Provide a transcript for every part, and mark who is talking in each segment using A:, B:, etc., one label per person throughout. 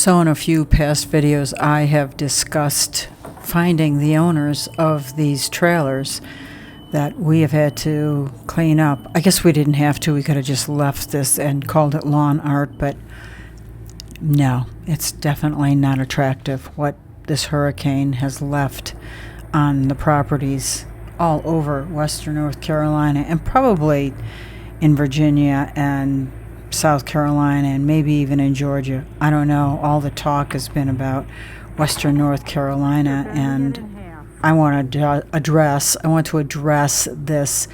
A: So in a few past videos, I have discussed finding the owners of these trailers that we have had to clean up. I guess we didn't have to. We could have just left this and called it lawn art, but no, it's definitely not attractive what this hurricane has left on the properties all over western North Carolina and probably in Virginia and South Carolina and maybe even in Georgia. I don't know. All the talk has been about western North Carolina, and I want to address this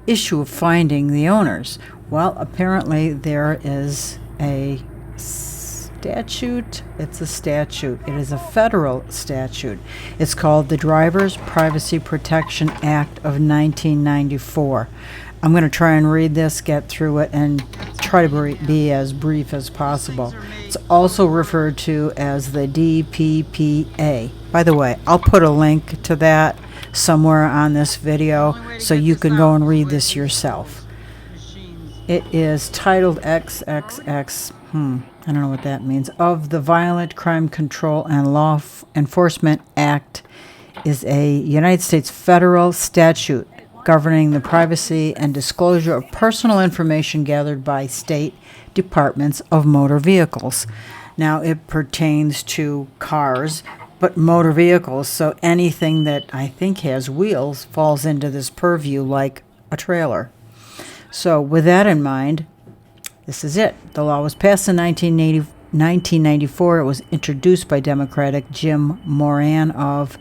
A: issue of finding the owners. Well, apparently there is a statute. It's a statute. It is a federal statute. It's called the Driver's Privacy Protection Act of 1994. I'm going to try and read this, get through it, and try to be as brief as possible. It's also referred to as the DPPA. By the way, I'll put a link to that somewhere on this video so you can go and read this yourself. It is titled XXX, I don't know what that means, of the Violent Crime Control and Law Enforcement Act, is a United States federal statute governing the privacy and disclosure of personal information gathered by state departments of motor vehicles. Now, it pertains to cars, but motor vehicles, so anything that I think has wheels falls into this purview like a trailer. So with that in mind, this is it. The law was passed in 1994. It was introduced by Democratic Jim Moran of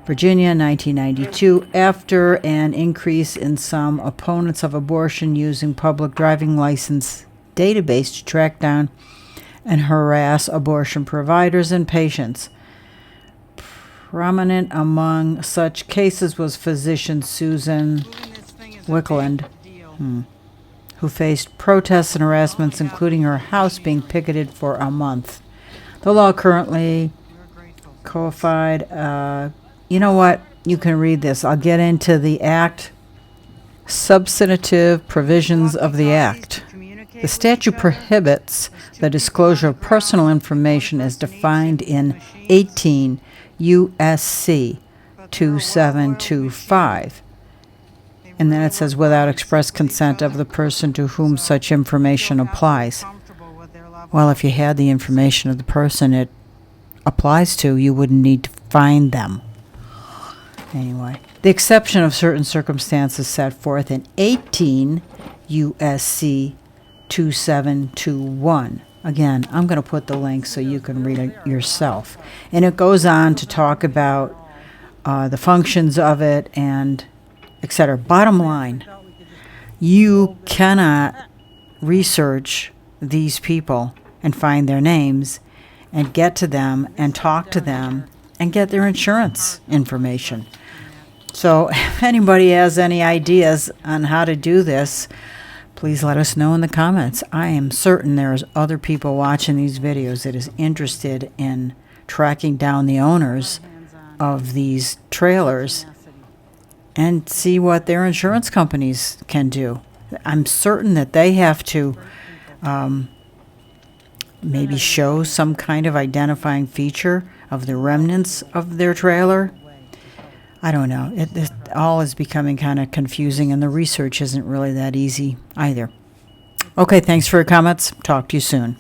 A: Virginia in 1992 after an increase in some opponents of abortion using public driving license database to track down and harass abortion providers and patients. Prominent among such cases was physician Susan Wickland, who faced protests and harassments, including her house being picketed for a month. The law currently codified, you know what? You can read this. I'll get into the Act, substantive provisions of the Act. The statute prohibits the disclosure of personal information as defined in 18 U.S.C. 2725. And then it says, without express consent of the person to whom such information applies. Well, if you had the information of the person it applies to, you wouldn't need to find them. Anyway, the exception of certain circumstances set forth in 18 U.S.C. 2721. Again, I'm going to put the link so you can read it yourself. And it goes on to talk about the functions of it and etc. Bottom line, you cannot research these people and find their names and get to them and talk to them and get their insurance information. So if anybody has any ideas on how to do this, please let us know in the comments. I am certain there's other people watching these videos that is interested in tracking down the owners of these trailers and see what their insurance companies can do. I'm certain that they have to maybe show some kind of identifying feature of the remnants of their trailer. I don't know. It all is becoming kind of confusing, and the research isn't really that easy either. Okay, thanks for your comments. Talk to you soon.